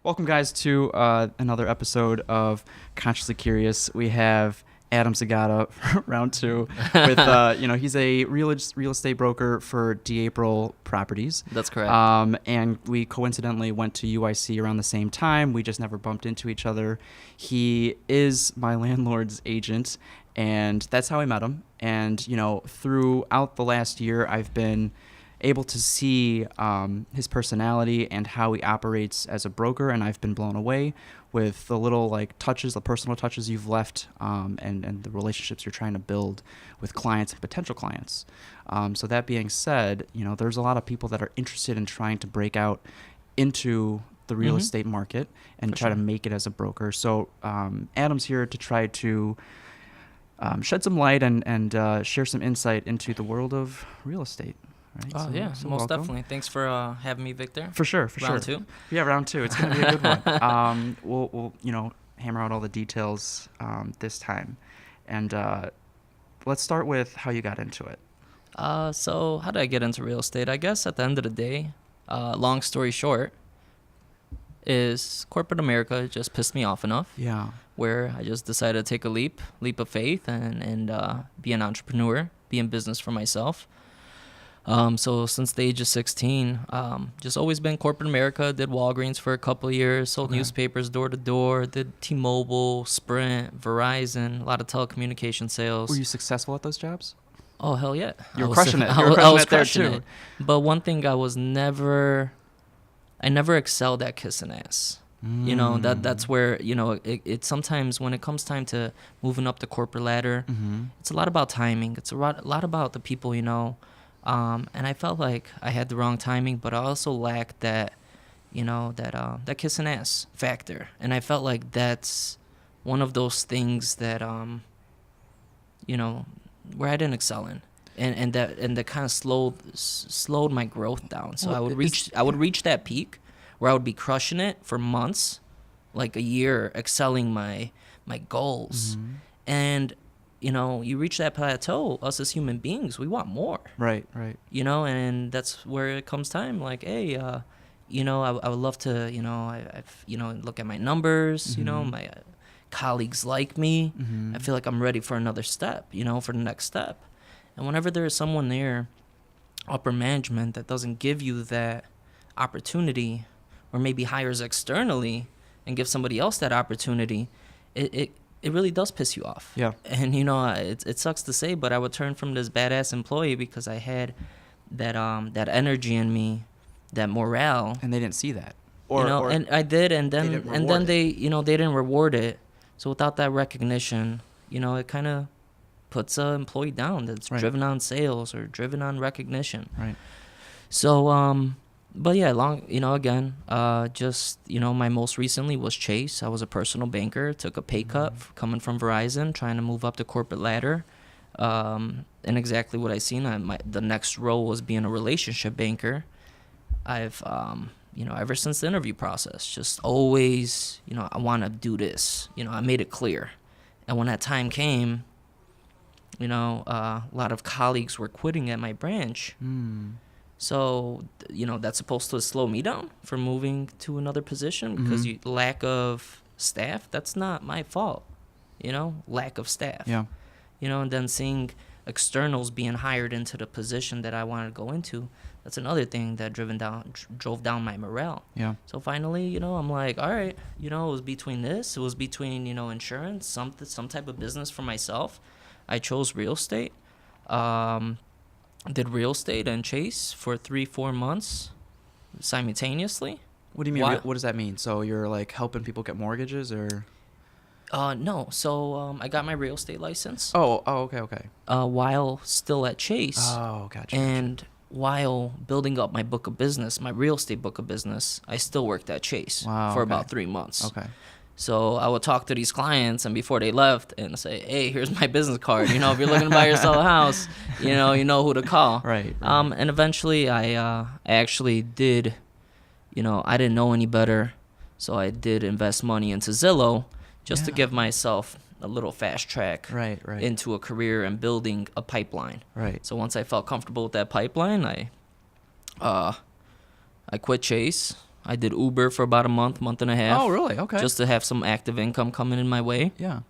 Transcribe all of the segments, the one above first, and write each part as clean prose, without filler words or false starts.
Welcome, guys, to another episode of Consciously Curious. We have Adam Zagata for round two. With he's a real estate broker for DApril Properties. That's correct. And we coincidentally went to UIC around the same time. We just never bumped into each other. He is my landlord's agent, and that's how I met him. And throughout the last year, I've been able to see his personality and how he operates as a broker, and I've been blown away with the little touches, the personal touches you've left, and the relationships you're trying to build with clients and potential clients. So that being said, there's a lot of people that are interested in trying to break out into the real estate market and try to make it as a broker. So Adam's here to try to shed some light and share some insight into the world of real estate. Right, most welcome. definitely. Thanks for having me, Victor. For sure. Round two? Yeah, round two. It's going to be a good one. We'll hammer out all the details this time. And let's start with how you got into it. So how did I get into real estate? I guess at the end of the day, long story short, is corporate America just pissed me off enough. Yeah. Where I just decided to take a leap of faith and be an entrepreneur, be in business for myself. So since the age of 16, just always been corporate America, did Walgreens for a couple of years, sold newspapers door to door, did T-Mobile, Sprint, Verizon, a lot of telecommunication sales. Were you successful at those jobs? Oh, hell yeah. You were crushing it. I was crushing it. But one thing I never excelled at kissing ass. That's where, it sometimes when it comes time to moving up the corporate ladder, it's a lot about timing. It's a lot about the people, and I felt like I had the wrong timing, but I also lacked that, that kissing ass factor. And I felt like that's one of those things that, where I didn't excel in, and that kind of slowed my growth down. So I would reach that peak where I would be crushing it for months, like a year, excelling my goals, and you reach that plateau. Us as human beings, we want more. Right. And that's where it comes time. Like, hey, I would love to, look at my numbers. My colleagues like me. I feel like I'm ready for another step. For the next step. And whenever there is someone there, upper management, that doesn't give you that opportunity, or maybe hires externally and gives somebody else that opportunity, it really does piss you off. Yeah. And, it sucks to say, but I would turn from this badass employee because I had that energy in me, that morale. And they didn't see that. And I did, and then they didn't reward it. So without that recognition, it kind of puts an employee down that's driven on sales or driven on recognition. Right. So, but yeah, my most recently was Chase. I was a personal banker, took a pay cut coming from Verizon, trying to move up the corporate ladder. And exactly what I seen, the next role was being a relationship banker. I've, ever since the interview process, just always, I want to do this. I made it clear. And when that time came, a lot of colleagues were quitting at my branch. So, that's supposed to slow me down from moving to another position because lack of staff, that's not my fault, lack of staff. Yeah. And then seeing externals being hired into the position that I wanted to go into, that's another thing that drove down my morale. Yeah. So finally, I'm like, all right, it was between insurance, some type of business for myself. I chose real estate. Did real estate and Chase for 3-4 months simultaneously. What do you mean? What does that mean? So you're helping people get mortgages, or? No. So I got my real estate license. Oh, okay. While still at Chase. Oh, gotcha. And while building up my book of business, my real estate book of business, I still worked at Chase for about 3 months. Okay. So I would talk to these clients, and before they left, and say, "Hey, here's my business card. If you're looking to buy or sell a house, you know who to call." Right. And eventually, I actually did. I didn't know any better, so I did invest money into Zillow just to give myself a little fast track into a career and building a pipeline. Right. So once I felt comfortable with that pipeline, I quit Chase. I did Uber for about a month and a half. Oh, really? Okay. Just to have some active income coming in my way. Yeah.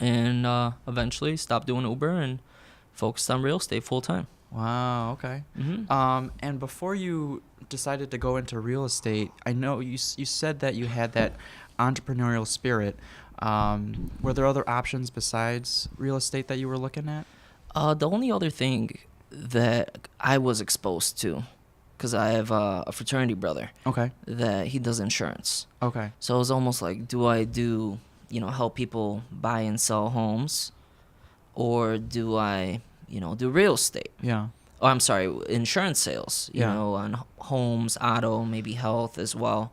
And eventually stopped doing Uber and focused on real estate full time. Wow. Okay. And before you decided to go into real estate, I know you said that you had that entrepreneurial spirit. Were there other options besides real estate that you were looking at? The only other thing that I was exposed to, because I have a fraternity brother. Okay. That he does insurance. Okay. So it was almost like, do I do, help people buy and sell homes, or do I, do real estate? Yeah. Oh, I'm sorry, insurance sales, Yeah. on homes, auto, maybe health as well.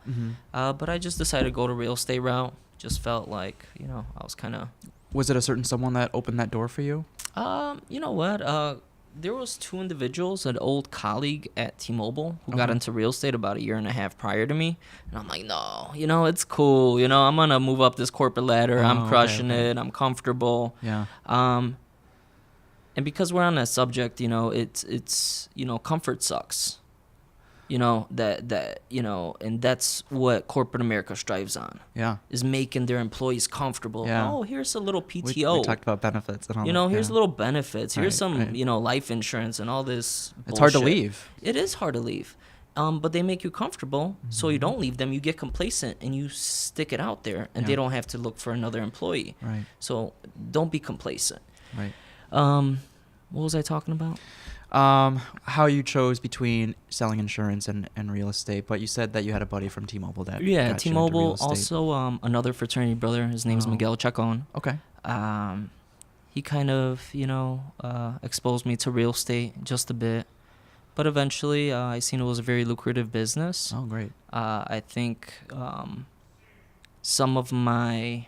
But I just decided to go to real estate route. Just felt like, I was kind of... Was it a certain someone that opened that door for you? You know what? There was two individuals, an old colleague at T-Mobile who got into real estate about a year and a half prior to me. And I'm like, no, it's cool. I'm going to move up this corporate ladder. I'm crushing it. I'm comfortable. Yeah. And because we're on that subject, it's comfort sucks. And that's what corporate America strives on. Yeah. Is making their employees comfortable. Yeah. Oh, here's a little PTO. We talked about benefits and all that. Here's little benefits. Here's some, right. Life insurance and all this bullshit. It's hard to leave. It is hard to leave. But they make you comfortable, so you don't leave them. You get complacent, and you stick it out there, and they don't have to look for another employee. Right. So don't be complacent. Right. What was I talking about? How you chose between selling insurance and real estate, but you said that you had a buddy from T-Mobile that got you into T-Mobile. real estate. Also, another fraternity brother. His name's Miguel Chacon. Okay. He kind of, exposed me to real estate just a bit, but eventually, I seen it was a very lucrative business. Oh, great. I think some of my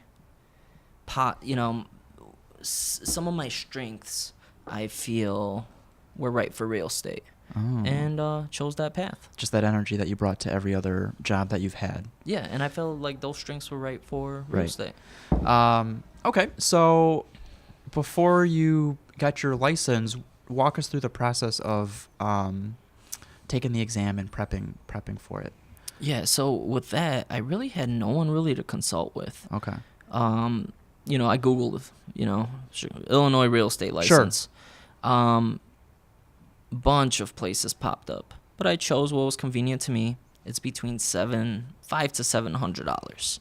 some of my strengths, I feel, were right for real estate. And chose that path. Just that energy that you brought to every other job that you've had. Yeah, and I felt like those strengths were right for real estate. Okay, so before you got your license, walk us through the process of taking the exam and prepping for it. Yeah, so with that, I really had no one really to consult with. Okay. I Googled, Illinois real estate license. Sure. Bunch of places popped up, but I chose what was convenient to me. It's between $500 to $700,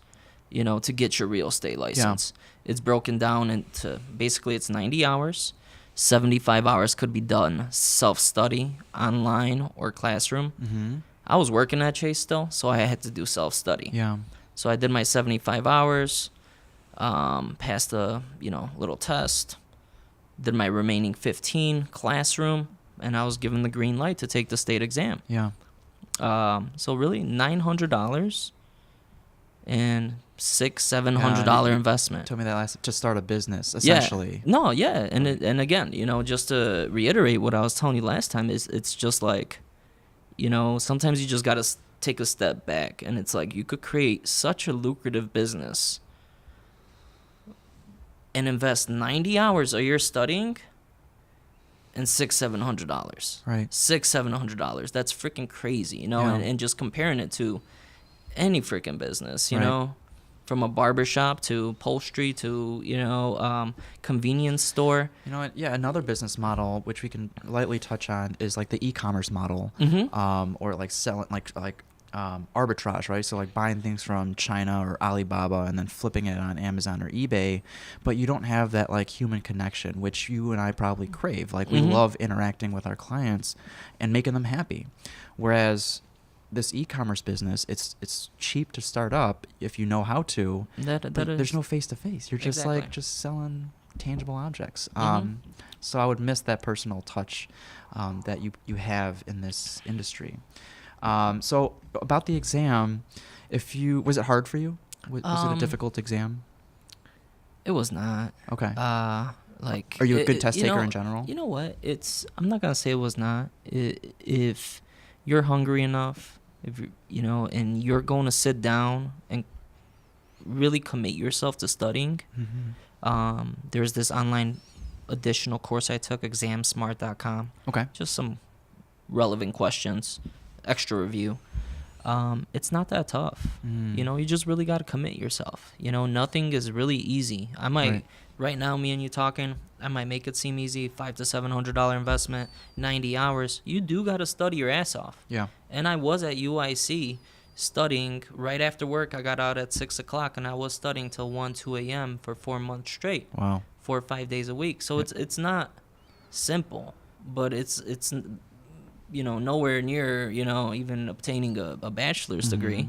to get your real estate license. Yeah. It's broken down into basically it's 90 hours. 75 hours could be done self-study, online, or classroom. Mm-hmm. I was working at Chase still, so I had to do self-study. Yeah. So I did my 75 hours, passed a little test, did my remaining 15 classroom, and I was given the green light to take the state exam. Yeah. So really $900 and $700 investment. Told me that last to start a business essentially. Yeah. No, yeah, and again, just to reiterate what I was telling you last time is it's just like, sometimes you just gotta take a step back, and it's like you could create such a lucrative business and invest 90 hours of your studying and $700. Right. $700. That's freaking crazy, Yeah. and just comparing it to any freaking business, Right. From a barbershop to upholstery to, convenience store. You know what? Yeah, another business model which we can lightly touch on is like the e-commerce model, or like selling like arbitrage, right? So like buying things from China or Alibaba and then flipping it on Amazon or eBay, but you don't have that like human connection, which you and I probably crave. Like we love interacting with our clients and making them happy. Whereas this e-commerce business, it's cheap to start up if you know how to. There's no face-to-face. You're just Exactly. like just selling tangible objects. So I would miss that personal touch that you have in this industry. So about the exam, was it hard for you? Was it a difficult exam? It was not. Okay. Are Are you a good test taker in general? You know what? I'm not gonna say it was not. If you're hungry enough, if and you're going to sit down and really commit yourself to studying, there's this online additional course I took, examsmart.com. Okay. Just some relevant questions, extra review. It's not that tough. Mm. You know, you just really got to commit yourself. You know, nothing is really easy. I might, right now, me and you talking, I might make it seem easy, $500 to $700 investment, 90 hours. You do got to study your ass off. Yeah. And I was at UIC studying right after work. I got out at 6 o'clock, and I was studying till 1, 2 a.m. for 4 months straight. Wow. 4 or 5 days a week. So it's not simple, but it's you know, nowhere near, you know, even obtaining a bachelor's degree.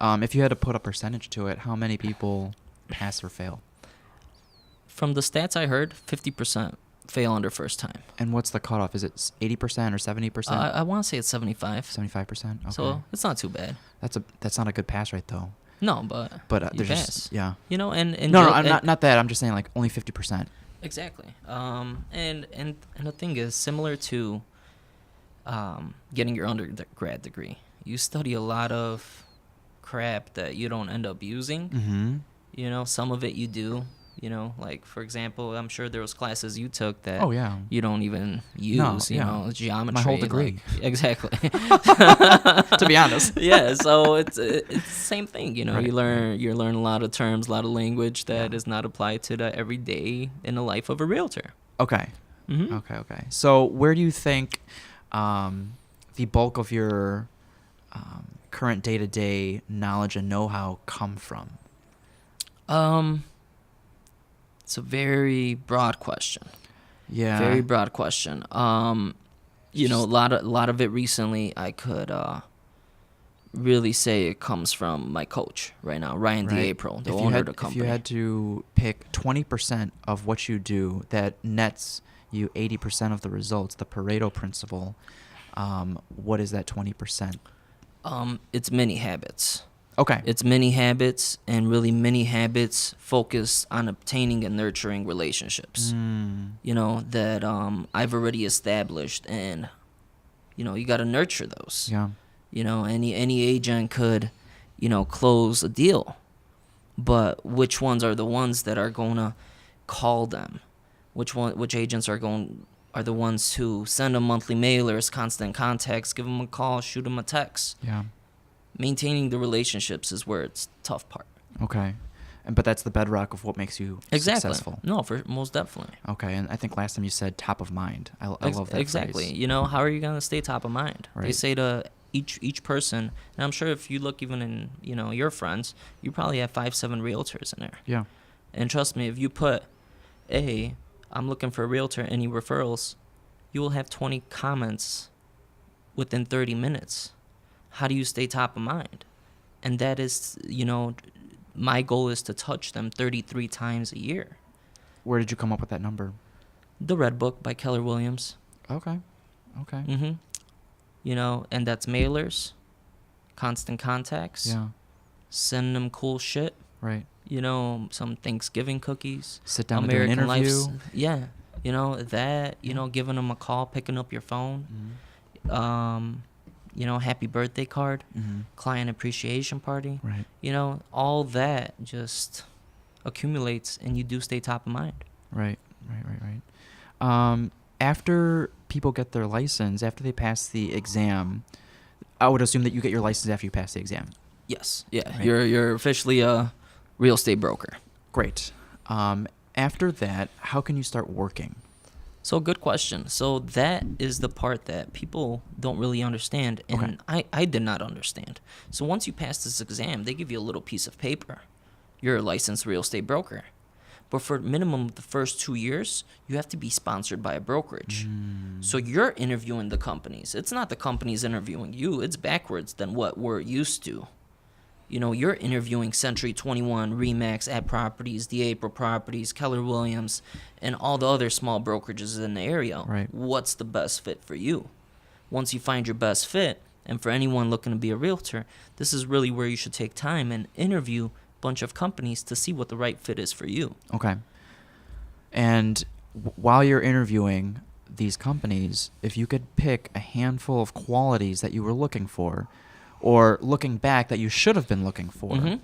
If you had to put a percentage to it, how many people pass or fail? From the stats I heard, 50% fail under first time. And what's the cutoff? Is it 80% or 70%? I want to say it's 75. 75%? Okay. So it's not too bad. That's not a good pass rate, though. No, but you there's pass. just, yeah. You know, and no, I'm not that. I'm just saying, like, only 50%. Exactly. And the thing is, similar to getting your undergrad degree, you study a lot of crap that you don't end up using. Mm-hmm. You know, some of it you do. You know, like, for example, I'm sure there was classes you took that you don't even use, you know, geometry. My whole degree. Like, exactly. To be honest. Yeah, so it's the same thing, you know. Right. You learn a lot of terms, a lot of language that is not applied to the everyday in the life of a realtor. Okay. Mm-hmm. Okay. So where do you think the bulk of your current day-to-day knowledge and know-how come from? It's a very broad question. Yeah. Very broad question. You know, a lot of it recently I could really say it comes from my coach right now, Ryan DeApril, the owner of the company. If you had to pick 20% of what you do that nets you 80% of the results, the Pareto principle, what is that 20%? It's many habits. Okay. It's many habits, and really many habits focused on obtaining and nurturing relationships, you know, that I've already established, and, you know, you got to nurture those. Yeah. You know, any agent could, you know, close a deal, but which ones are the ones that are going to call them? Which agents are the ones who send them monthly mailers, constant contacts, give them a call, shoot them a text? Yeah. Maintaining the relationships is where it's tough part. Okay. But that's the bedrock of what makes you successful. No, for most definitely. Okay, and I think last time you said top of mind. I love that Exactly. phrase. You know, how are you going to stay top of mind? Right. They say to each person, and I'm sure if you look even in, you know, your friends, you probably have 5-7 realtors in there. Yeah. And trust me, if you put, hey, I'm looking for a realtor, any referrals, you will have 20 comments within 30 minutes. How do you stay top of mind? And that is, you know, my goal is to touch them 33 times a year. Where did you come up with that number? The Red Book by Keller Williams. Okay. Mm-hmm. You know, and that's mailers, constant contacts. Yeah. Send them cool shit. Right. You know, some Thanksgiving cookies. Sit down American and do an interview. Yeah. You know, that, you know, giving them a call, picking up your phone. Mm-hmm. You know, happy birthday card, client appreciation party. Right. You know, all that just accumulates, and you do stay top of mind. Right. After people get their license, after they pass the exam, I would assume that you get your license after you pass the exam. Yes. Yeah. Right. You're officially a real estate broker. Great. After that, how can you start working? So, good question. So that is the part that people don't really understand, and I did not understand. So once you pass this exam, they give you a little piece of paper. You're a licensed real estate broker. But for minimum of the first 2 years, you have to be sponsored by a brokerage. So you're interviewing the companies. It's not the companies interviewing you. It's backwards than what we're used to. You know, you're interviewing Century 21, Remax, At Properties, DeApril Properties, Keller Williams, and all the other small brokerages in the area. Right. What's the best fit for you? Once you find your best fit, and for anyone looking to be a realtor, this is really where you should take time and interview a bunch of companies to see what the right fit is for you. Okay. And while you're interviewing these companies, if you could pick a handful of qualities that you were looking for, or looking back that you should have been looking for,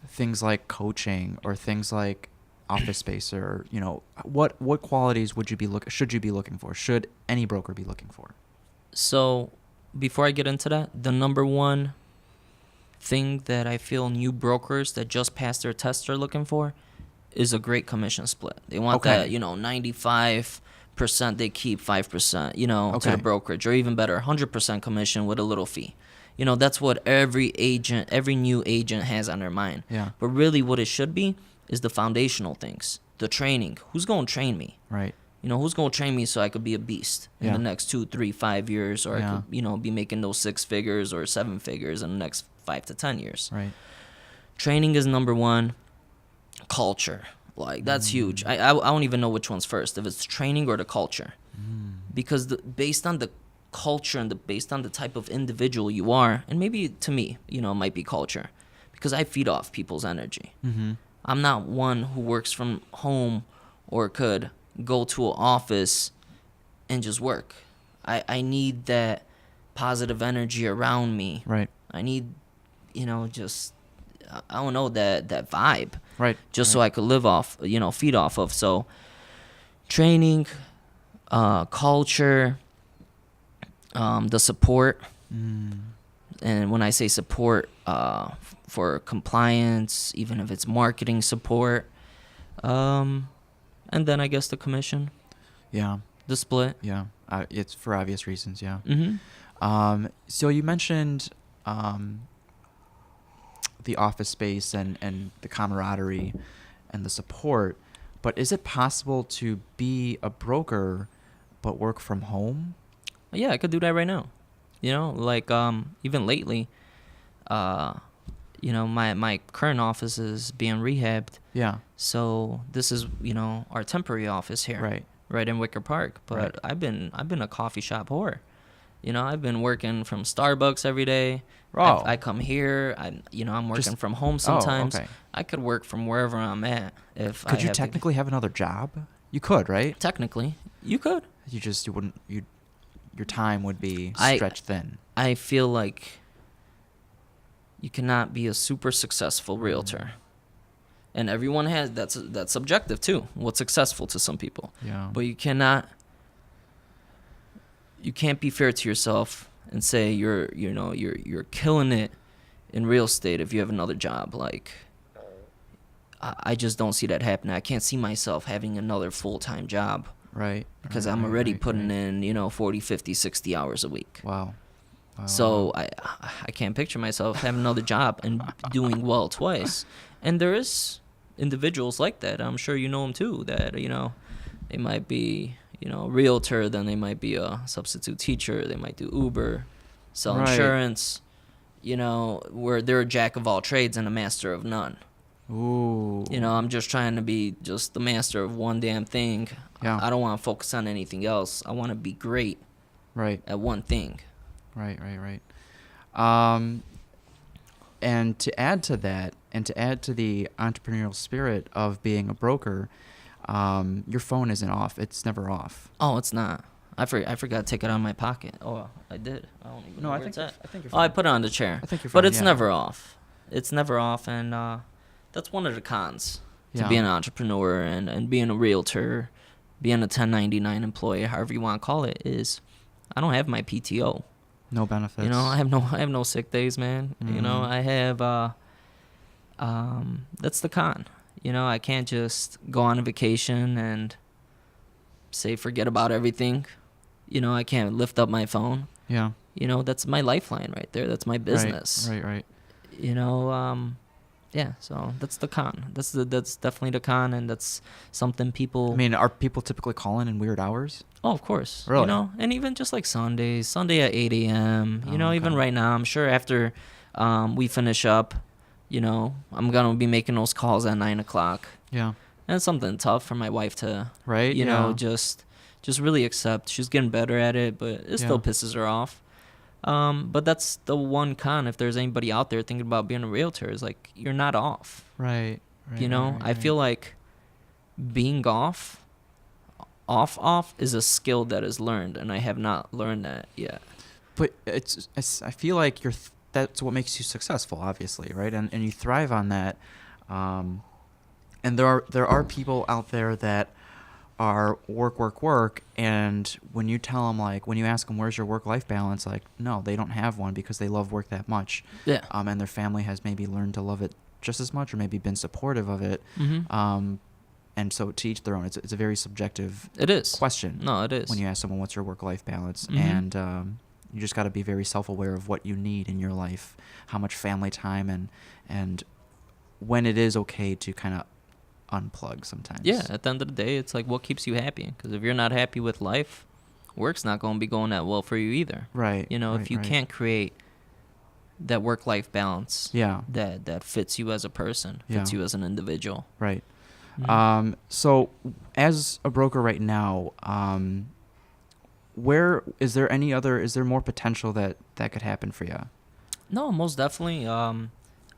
things like coaching or things like office space, or, you know, what qualities should you be looking for? Should any broker be looking for? So before I get into that, the number one thing that I feel new brokers that just passed their test are looking for is a great commission split. They want Okay. that, 95% they keep 5%, to Okay. the brokerage, or even better, 100% commission with a little fee. That's what every new agent has on their mind. Yeah. But really what it should be is the foundational things, the training. Who's going to train me? Right. Who's going to train me so I could be a beast in Yeah. the next 2, 3, 5 years, or Yeah. I could, be making those 6 figures or 7 figures in the next 5 to 10 years. Right. Training is number one. Culture, like that's huge. I don't even know which one's first, if it's training or the culture, because based on the culture and based on the type of individual you are, and maybe to me, it might be culture, because I feed off people's energy. Mm-hmm. I'm not one who works from home or could go to an office and just work. I need that positive energy around me. Right. I need, just, I don't know, that vibe. Right. Just so I could live off, feed off of. So training, culture, the support. And when I say support, for compliance, even if it's marketing support, and then I guess the commission, Yeah. the split. Yeah. It's for obvious reasons. Yeah. Mm-hmm. So you mentioned the office space and the camaraderie and the support, but is it possible to be a broker but work from home? Yeah, I could do that right now. Even lately, my current office is being rehabbed. Yeah. So this is, our temporary office here. Right in Wicker Park. But Right. I've been a coffee shop whore. I've been working from Starbucks every day. Oh. I come here. I'm working Just- from home sometimes. okay. I could work from wherever I'm at. If Could I you have technically have another job? You could, right? technically, you could. You wouldn't. Your time would be I- stretched thin. I feel like you cannot be a super successful realtor. And everyone has that's subjective too. What's successful to some people. Yeah. But you can't be fair to yourself and say you're killing it in real estate if you have another job. Like, I just don't see that happening. I can't see myself having another full-time job Right. because right, I'm already right, putting right. in 40, 50, 60 hours a week. Wow. So I can't picture myself having another job and doing well twice. And there is individuals like that. I'm sure you know them too, that, they might be, a realtor, then they might be a substitute teacher, they might do Uber, sell Right. insurance, where they're a jack of all trades and a master of none. Ooh. I'm just trying to be just the master of one damn thing. Yeah. I don't want to focus on anything else. I want to be great Right. at one thing. Right. And to add to that, and to add to the entrepreneurial spirit of being a broker, your phone isn't off. It's never off. Oh, it's not. I forgot to take it out of my pocket. Oh, I did. I don't even know where it's at. I think you're Oh, I fine. put it on the chair. I think you're But fine, it's yeah. never off. It's never off, and that's one of the cons to Yeah. being an entrepreneur and being a realtor, being a 1099 employee, however you want to call it, is I don't have my PTO. No benefits. I have no sick days, man. I have that's the con. I can't just go on a vacation and say forget about everything. I can't lift up my phone. Yeah. That's my lifeline right there. That's my business. Right. Yeah, so that's the con. That's definitely the con, and that's something people. I mean, are people typically calling in weird hours? Oh, of course. Really? And even just like Sunday at 8 a.m. Oh, Even okay. right now, I'm sure after we finish up, I'm gonna be making those calls at 9 o'clock. Yeah. And it's something tough for my wife to, Right. Yeah. just really accept. She's getting better at it, but it still Yeah. pisses her off. But that's the one con. If there's anybody out there thinking about being a realtor, is like you're not off. Right. I feel like being off is a skill that is learned, and I have not learned that yet. But it's I feel like that's what makes you successful, obviously, right? And you thrive on that. And there are people out there that are work, work, work. And when you tell them, like, when you ask them, where's your work-life balance? Like, no, they don't have one because they love work that much. Yeah. And their family has maybe learned to love it just as much or maybe been supportive of it. Mm-hmm. And so to each their own. It's a very subjective It is. question. No, it is. When you ask someone, what's your work-life balance? Mm-hmm. And you just got to be very self-aware of what you need in your life, how much family time, and when it is okay to kind of unplug sometimes. Yeah, at the end of the day, it's like what keeps you happy. Because if you're not happy with life, work's not going to be going that well for you either. Right. You know, right, if you right. can't create that work-life balance Yeah. that fits you as a person, fits Yeah. you as an individual. Right. Mhm. So as a broker right now, is there more potential that could happen for you? No, most definitely.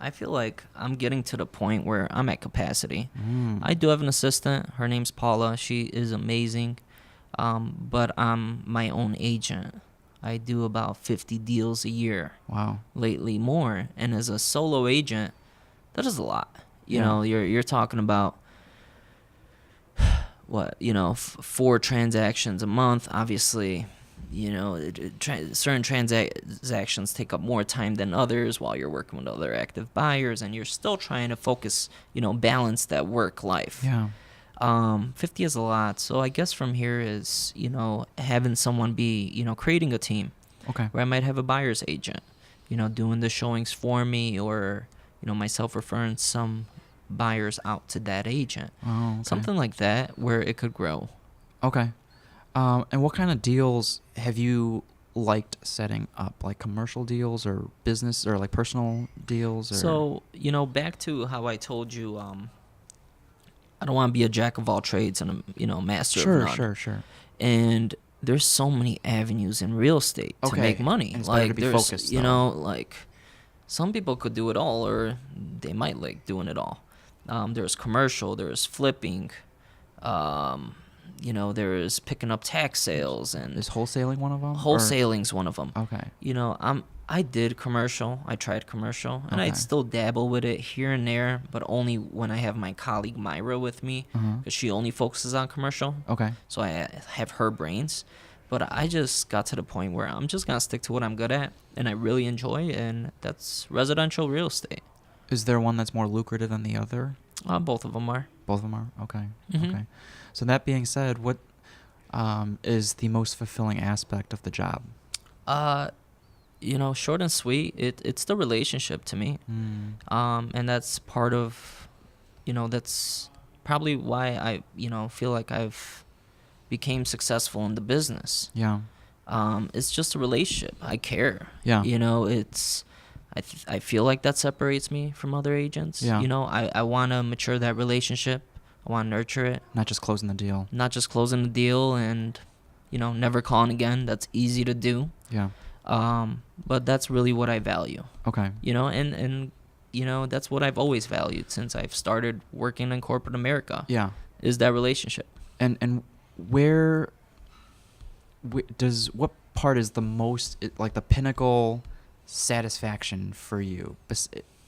I feel like I'm getting to the point where I'm at capacity. I do have an assistant. Her name's Paula. She is amazing. But I'm my own agent. I do about 50 deals a year. Wow. Lately, more. And as a solo agent, that is a lot. You Yeah. know, you're talking about what, 4 transactions a month. Obviously, certain transactions take up more time than others while you're working with other active buyers, and you're still trying to focus, balance that work life. Yeah. 50 is a lot. So I guess from here is, having someone be, creating a team Okay. where I might have a buyer's agent, doing the showings for me, or, myself referring some buyers out to that agent. Oh, okay. Something like that where it could grow. Okay. And what kind of deals have you liked setting up? Like commercial deals or business or like personal deals? Or? So, back to how I told you, I don't want to be a jack of all trades and a master of none. Sure. And there's so many avenues in real estate to make money. And it's better to be there's, focused, like some people could do it all, or they might like doing it all. There's commercial, there's flipping, there's picking up tax sales, and Is wholesaling one of them? wholesaling's one of them. Okay. I did commercial. I tried commercial, and Okay. I'd still dabble with it here and there, but only when I have my colleague Myra with me, because she only focuses on commercial. Okay. So I have her brains. But I just got to the point where I'm just going to stick to what I'm good at and I really enjoy, and that's residential real estate. Is there one that's more lucrative than the other? Both of them are. Both of them are? Okay. Mhm. Okay. So that being said, what is the most fulfilling aspect of the job? Short and sweet, it's the relationship to me. And that's part of, that's probably why I, feel like I've became successful in the business. Yeah. It's just a relationship. I care. Yeah. I feel like that separates me from other agents. Yeah. I want to mature that relationship. I want to nurture it. Not just closing the deal. Not just closing the deal and, never calling again. That's easy to do. Yeah. But that's really what I value. Okay. And that's what I've always valued since I've started working in corporate America. Yeah. Is that relationship. And what part is the most, like the pinnacle satisfaction for you?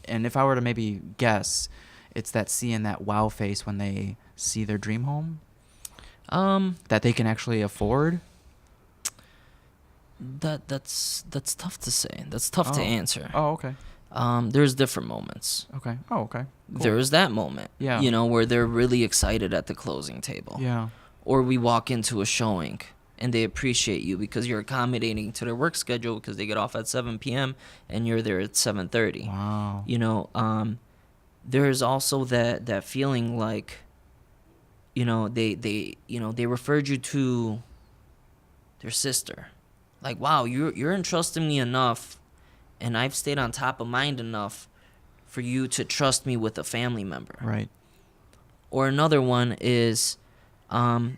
And if I were to maybe guess, it's that seeing that wow face when they see their dream home that they can actually afford. That's tough to say. That's tough to answer. Oh, okay. There's different moments. Okay. Oh, okay. Cool. There's that moment. Yeah. Where they're really excited at the closing table. Yeah. Or we walk into a showing and they appreciate you because you're accommodating to their work schedule because they get off at 7 p.m. and you're there at 7:30. Wow. There's also that feeling like, they referred you to their sister. Like, wow, you're entrusting me enough, and I've stayed on top of mind enough for you to trust me with a family member. Right. Or another one is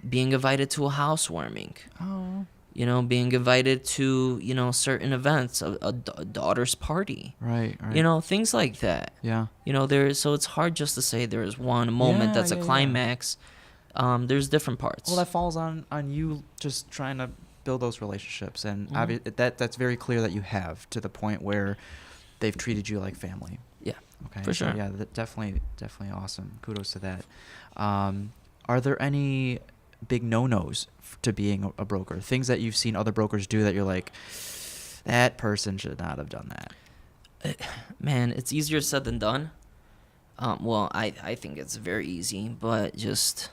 being invited to a housewarming. Oh. Being invited to, certain events, a daughter's party. Right. Right. Things like that. Yeah. So it's hard just to say there's one moment that's a climax. There's different parts. Well, that falls on you just trying to build those relationships, and Mhm. that's very clear that you have, to the point where they've treated you like family. Yeah. Okay. For sure. So yeah, definitely awesome. Kudos to that. Are there any big no-nos to being a broker? Things that you've seen other brokers do that you're like, that person should not have done that. Man, it's easier said than done. Well, I think it's very easy, but just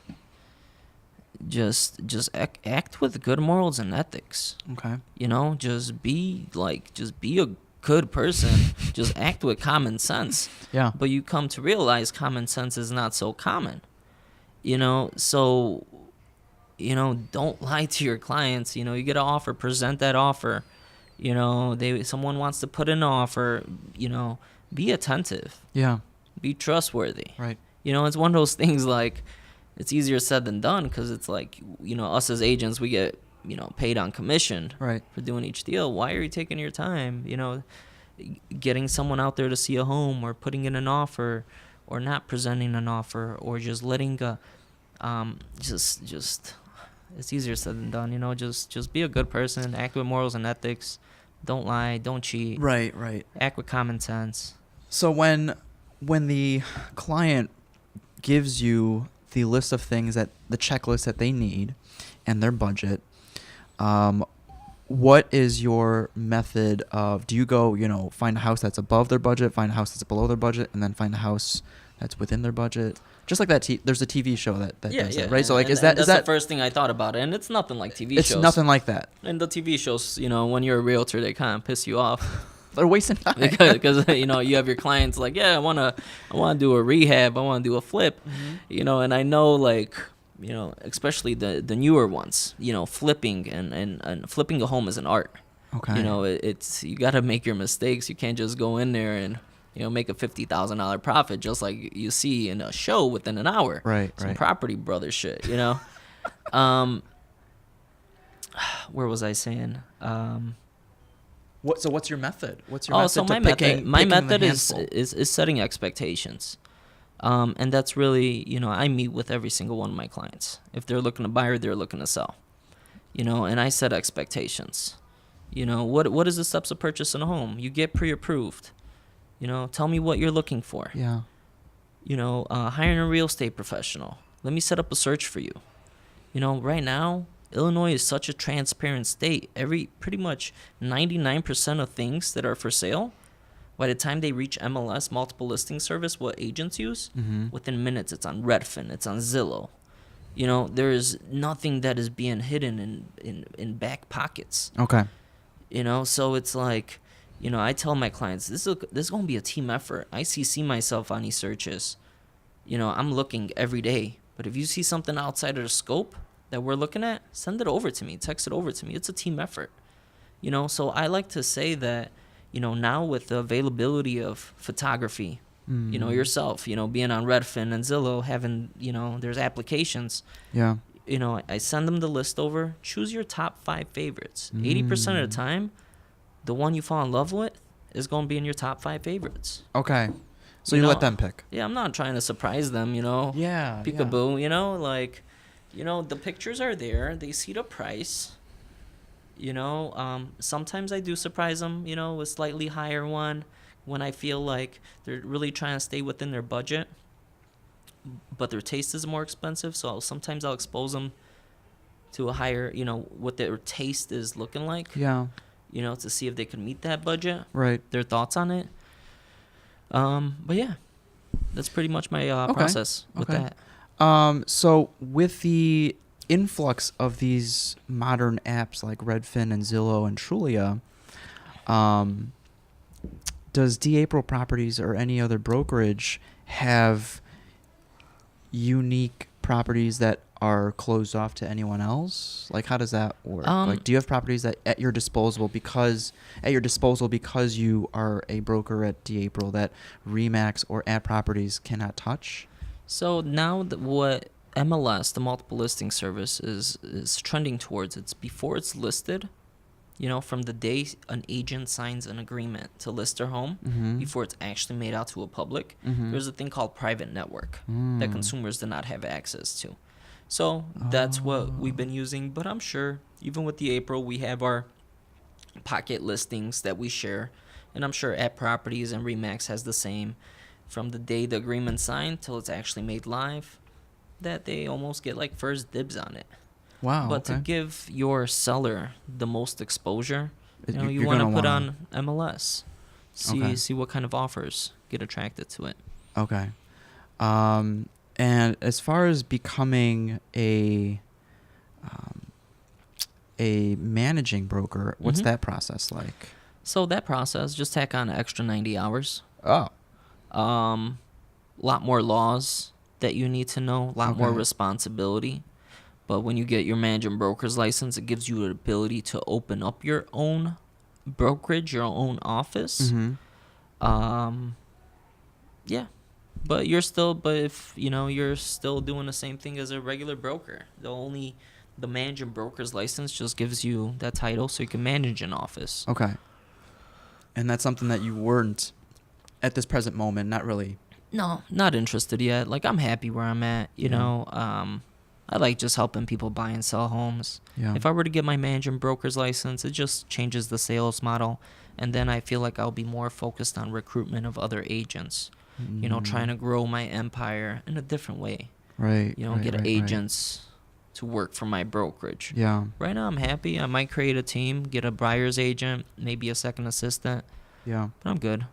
act with good morals and ethics. Okay. You know, just be a good person. Just act with common sense. Yeah. But you come to realize common sense is not so common. You know, so, you know, don't lie to your clients. You know, you get an offer, present that offer. You know, someone wants to put in an offer, you know, be attentive. Yeah. Be trustworthy. Right. You know, it's one of those things like it's easier said than done because it's like, you know, us as agents, we get, you know, paid on commission Right. for doing each deal. Why are you taking your time, you know, getting someone out there to see a home or putting in an offer or not presenting an offer or just letting just it's easier said than done, you know, just be a good person, act with morals and ethics, don't lie, don't cheat. Right, right. Act with common sense. So when the client gives you the list of things, that the checklist that they need and their budget, what is your method of, do you go, you know, find a house that's above their budget, find a house that's below their budget, and then find a house that's within their budget? Just like that, there's a TV show that does that, right? So like, is that that's the first thing I thought about it, and it's nothing like TV shows. It's nothing like that. And the TV shows, you know, when you're a realtor, they kind of piss you off. They're wasting time because you know, you have your clients like, yeah, I wanna do a rehab, I wanna do a flip, you know, and I know, like, you know, especially the newer ones, you know, flipping and flipping a home is an art. Okay. You know, it's you gotta make your mistakes. You can't just go in there and, you know, make a $50,000 profit just like you see in a show within an hour. Right. Some Property Brothers shit, you know. Where was I saying? What's your method? What's your method? So my method is setting expectations. And that's really, you know, I meet with every single one of my clients. If they're looking to buy or they're looking to sell, you know, and I set expectations. You know, what is the steps of purchasing a home? You get pre-approved. You know, tell me what you're looking for. Yeah. You know, hiring a real estate professional. Let me set up a search for you. You know, right now, Illinois is such a transparent state. Pretty much 99% of things that are for sale, by the time they reach MLS, multiple listing service, what agents use, within minutes it's on Redfin, it's on Zillow. You know, there is nothing that is being hidden in back pockets. Okay. You know, so it's like, you know, I tell my clients, this is going to be a team effort. I see myself on these searches. You know, I'm looking every day. But if you see something outside of the scope that we're looking at, send it over to me. Text it over to me. It's a team effort. You know, so I like to say that, you know, now with the availability of photography, you know, yourself, you know, being on Redfin and Zillow, having, you know, there's applications. Yeah. You know, I send them the list over. Choose your top 5 favorites. 80% of the time, the one you fall in love with is going to be in your top 5 favorites. Okay. So you know, let them pick. Yeah, I'm not trying to surprise them, you know. Yeah. Peekaboo, you know, like, you know, the pictures are there. They see the price. You know, sometimes I do surprise them, you know, with slightly higher one when I feel like they're really trying to stay within their budget, but their taste is more expensive. So sometimes I'll expose them to a higher, you know, what their taste is looking like. Yeah. You know, to see if they can meet that budget. Right. Their thoughts on it. But yeah, that's pretty much my process with that. So with the influx of these modern apps like Redfin and Zillow and Trulia, does D-April Properties or any other brokerage have unique properties that are closed off to anyone else? Like, how does that work? Like, do you have properties that at your disposal because you are a broker at D-April that Remax or Ad Properties cannot touch? So now what MLS, the multiple listing service, is trending towards, it's before it's listed, you know, from the day an agent signs an agreement to list their home, before it's actually made out to a public, there's a thing called private network that consumers do not have access to. So that's what we've been using. But I'm sure even with the April, we have our pocket listings that we share. And I'm sure Ad Properties and Remax has the same. From the day the agreement's signed till it's actually made live, that they almost get like first dibs on it. Wow. But to Okay. give your seller the most exposure, you know, you You're want to gonna put wanna. on MLS. Okay. See what kind of offers get attracted to it. Okay. And as far as becoming um, a managing broker, what's Mhm. that process like? So that process, just tack on an extra 90 hours. Oh. Lot more laws that you need to know, a lot more Okay. responsibility. But when you get your managing broker's license, it gives you the ability to open up your own brokerage, your own office. Mm-hmm. Yeah. But if you know, you're still doing the same thing as a regular broker. The managing broker's license just gives you that title so you can manage an office. Okay. And that's something that you weren't at this present moment, not really. No, not interested yet. Like, I'm happy where I'm at, you Yeah. know. I like just helping people buy and sell homes. Yeah. If I were to get my managing broker's license, it just changes the sales model, and then I feel like I'll be more focused on recruitment of other agents. You know, trying to grow my empire in a different way. Right. You know, right, get right, agents to work for my brokerage. Right. Yeah. Right now, I'm happy. I might create a team, get a buyer's agent, maybe a second assistant, Yeah. but I'm good.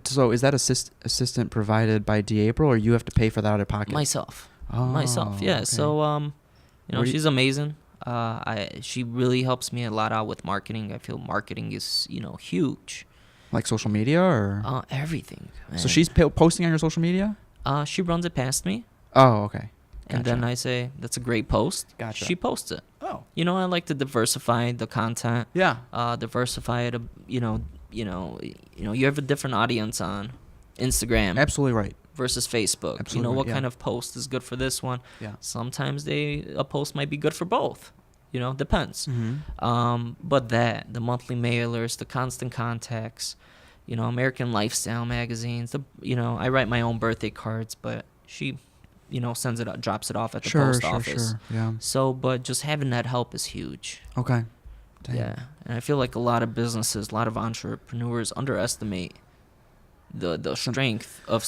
So is that assistant provided by April, or you have to pay for that out of pocket? Myself. Oh, Yeah. okay. So, you know, Where do you- she's amazing. She really helps me a lot out with marketing. I feel marketing is, you know, huge. Like social media, or Everything. so Man. she's posting on your social media? She runs it past me, Oh, okay. and then I say that's a great post. Gotcha. She posts it. Oh. You know, I like to diversify the content. Yeah. Diversify it. You have a different audience on Instagram Absolutely right. versus Facebook. Absolutely You know right, what yeah. kind of post is good for this one. Yeah. Sometimes a post might be good for both. You know, depends. Mm-hmm. But the monthly mailers, the constant contacts, you know, American Lifestyle magazines. I write my own birthday cards, but she, you know, sends it out, drops it off at the post office. Sure. Yeah. So, but just having that help is huge. Okay. Dang. Yeah, and I feel like a lot of businesses, a lot of entrepreneurs underestimate the strength of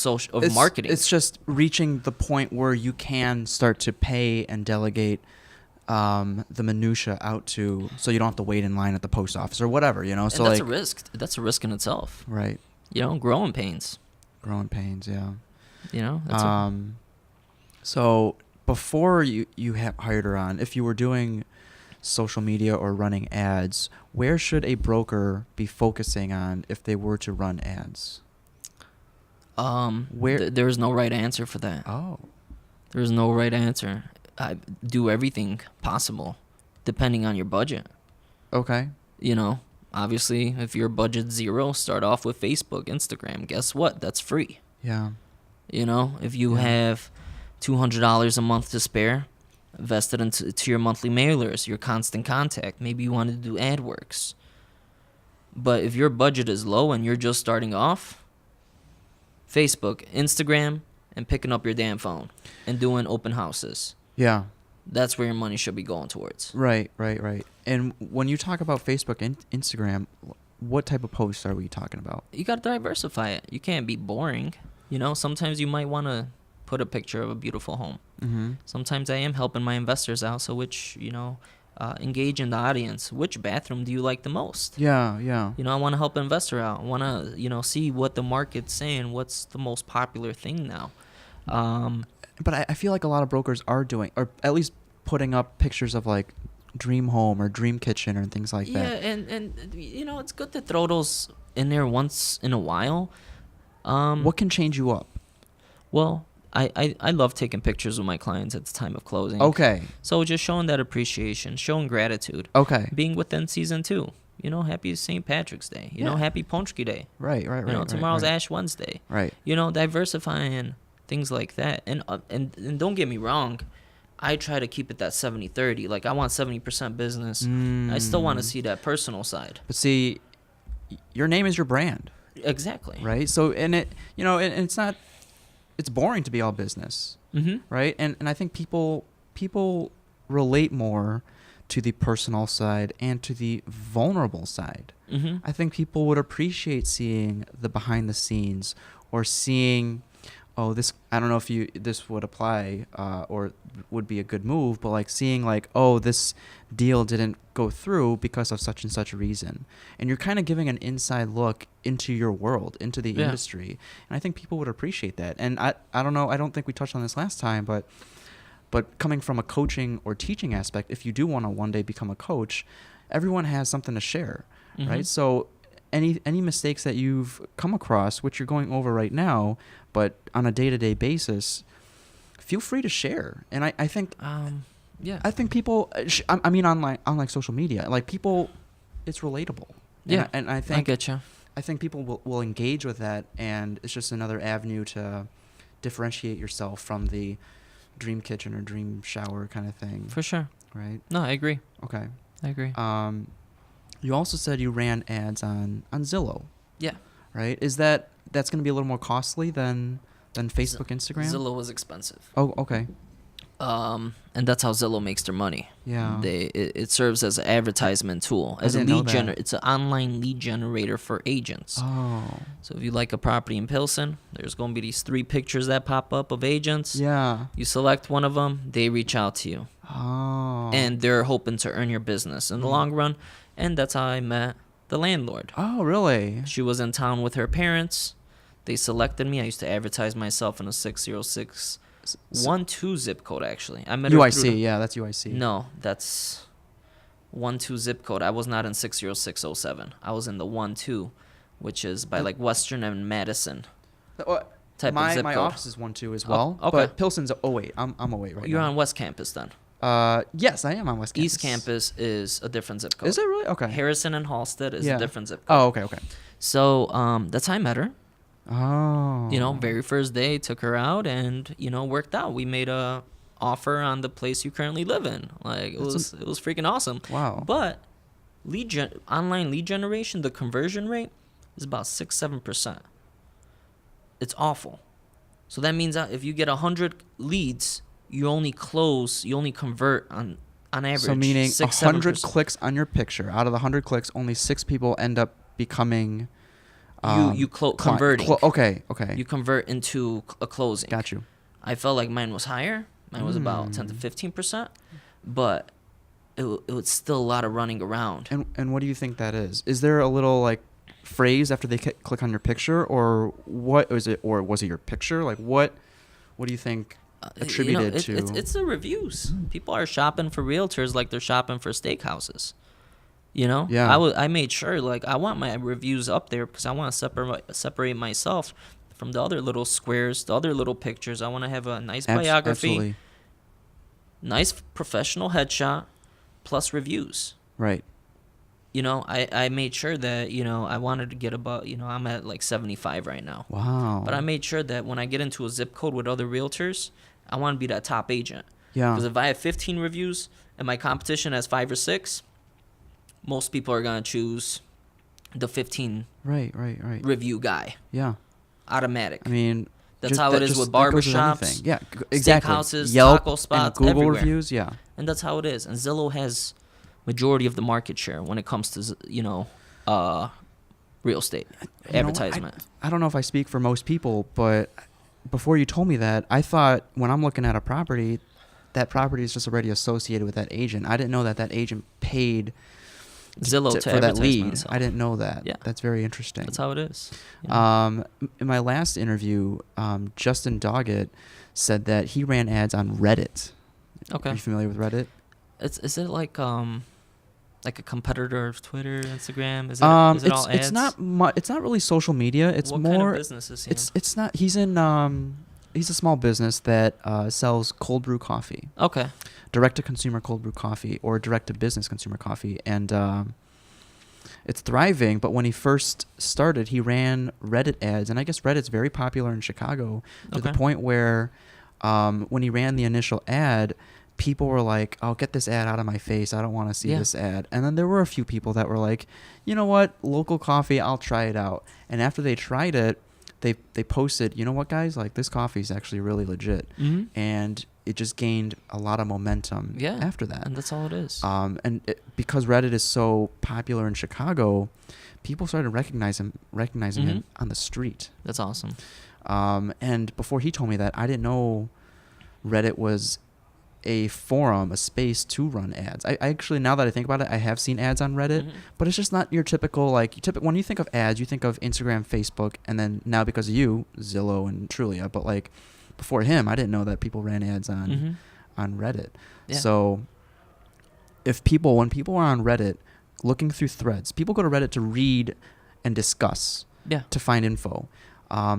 marketing. It's just reaching the point where you can start to pay and delegate the minutia out to, so you don't have to wait in line at the post office or whatever, you know. So and that's like, a risk. That's a risk in itself. right. You know, growing pains. Growing pains. Yeah. You know. That's So before you hired her on, if you were doing social media or running ads, where should a broker be focusing on if they were to run ads? Where? There's no right answer for that. Oh. There's no right answer. I do everything possible, depending on your budget. Okay. You know, obviously, if your budget's zero, start off with Facebook, Instagram. Guess what? That's free. Yeah. You know, if you have $200 a month to spare, invest it into your monthly mailers, your constant contact. Maybe you want to do AdWorks. But if your budget is low and you're just starting off, Facebook, Instagram, and picking up your damn phone and doing open houses. Yeah. That's where your money should be going towards. Right. And when you talk about Facebook and Instagram, what type of posts are we talking about? You got to diversify it. You can't be boring. You know, sometimes you might want to put a picture of a beautiful home. Mm-hmm. Sometimes I am helping my investors out. So engage in the audience. Which bathroom do you like the most? Yeah. You know, I want to help an investor out. I want to, see what the market's saying. What's the most popular thing now? But I feel like a lot of brokers are doing, or at least putting up pictures of like dream home or dream kitchen or things like that. Yeah, and it's good to throw those in there once in a while. What can change you up? Well, I love taking pictures with my clients at the time of closing. Okay. So just showing that appreciation, showing gratitude. Okay. Being within season 2. You know, happy St. Patrick's Day. You know, happy Ponchki Day. Right. You know, tomorrow's Ash Wednesday. Right. You know, diversifying things like that. And don't get me wrong, I try to keep it that 70-30. Like, I want 70% business. I still want to see that personal side. But see, your name is your brand. Exactly. Right. So, and it's not, it's boring to be all business. Mm-hmm. Right. And I think people relate more to the personal side and to the vulnerable side. Mm-hmm. I think people would appreciate seeing the behind the scenes, or seeing oh, this, I don't know if this would apply or would be a good move, but like seeing like, oh, this deal didn't go through because of such and such a reason. And you're kind of giving an inside look into your world, into the industry. And I think people would appreciate that. And I don't know, I don't think we touched on this last time, but coming from a coaching or teaching aspect, if you do want to one day become a coach, everyone has something to share, right? So any mistakes that you've come across, which you're going over right now, but on a day-to-day basis, feel free to share. And I think I think people I mean on like social media, like people, it's relatable. And I think I get you. I think people will engage with that, and it's just another avenue to differentiate yourself from the dream kitchen or dream shower kind of thing. For sure. Right? No, I agree. Okay. I agree. You also said you ran ads on Zillow. Yeah. Right? That's going to be a little more costly than Facebook, Instagram? Zillow was expensive. Oh, okay. And that's how Zillow makes their money. Yeah. It serves as an advertisement tool, as a lead it's an online lead generator for agents. Oh. So if you like a property in Pilsen, there's going to be these 3 pictures that pop up of agents. Yeah. You select one of them, they reach out to you. Oh. And they're hoping to earn your business in the long run. And that's how I met the landlord. Oh, really? She was in town with her parents. They selected me. I used to advertise myself in a 60612 zip code, actually. I met her UIC, yeah, that's UIC. No, that's 12 zip code. I was not in 60607. I was in the 12, which is by like Western and Madison. Type of zip my code. office is 12 as well. Okay. But Pilsen's 08. I'm 08 right You're now. on West Campus then. Yes, I am on West Campus. East Campus is a different zip code. Is it really? Okay. Harrison and Halstead is a different zip code. Oh, okay. So that's how I met her. Oh. Very first day, took her out and, worked out. We made a offer on the place you currently live in. Like, it was freaking awesome. Wow. But online lead generation, the conversion rate is about 6-7%. It's awful. So that means that if you get 100 leads, you only convert on average. So meaning 100 clicks on your picture. Out of the 100 clicks, only 6 people end up becoming converting. Okay. You convert into a closing. Got you. I felt like mine was higher. Mine was about 10 to 15%, but it was still a lot of running around. And what do you think that is? Is there a little like phrase after they click on your picture, or what is it? Or was it your picture? Like what do you think attributed to? It's the reviews. People are shopping for realtors like they're shopping for steakhouses. Yeah. I made sure, like, I want my reviews up there because I want to separate myself from the other little squares, the other little pictures. I want to have a nice biography, absolutely. Nice professional headshot, plus reviews. Right. I made sure that, I wanted to get about, I'm at like 75 right now. Wow. But I made sure that when I get into a zip code with other realtors, I want to be that top agent. Yeah. Because if I have 15 reviews and my competition has 5 or 6, most people are going to choose the 15 right review guy. Yeah. Automatic. I mean, that's how it is with barbershops, yeah, exactly. steakhouses, Yelp taco spots, and Google everywhere. reviews, yeah. And that's how it is. And Zillow has majority of the market share when it comes to, real estate advertisement. I don't know if I speak for most people, but before you told me that, I thought when I'm looking at a property, that property is just already associated with that agent. I didn't know that agent paid Zillow for that lead. I didn't know that. Yeah. That's very interesting. That's how it is. In my last interview, Justin Doggett said that he ran ads on Reddit. Okay. Are you familiar with Reddit? Is it like a competitor of Twitter, Instagram? Is it all ads? It's not really social media. It's what more. What kind of business is he in? It's not. He's in. He's a small business that sells cold brew coffee. Okay. Direct-to-consumer cold brew coffee or direct-to-business consumer coffee. And it's thriving, but when he first started, he ran Reddit ads. And I guess Reddit's very popular in Chicago to the point where when he ran the initial ad, people were like, "Oh, get this ad out of my face. I don't want to see this ad." And then there were a few people that were like, "You know what? Local coffee, I'll try it out." And after they tried it, they posted, "You know what, guys? Like, this coffee is actually really legit." Mm-hmm. And it just gained a lot of momentum after that. And that's all it is. Because Reddit is so popular in Chicago, people started recognizing him on the street. That's awesome. And before he told me that, I didn't know Reddit was a forum, a space to run ads. I actually, now that I think about it, I have seen ads on Reddit, but it's just not your typical, like, when you think of ads, you think of Instagram, Facebook, and then now because of you, Zillow and Trulia. But like before him, I didn't know that people ran ads on Reddit. Yeah. So when people are on Reddit looking through threads, people go to Reddit to read and discuss, to find info.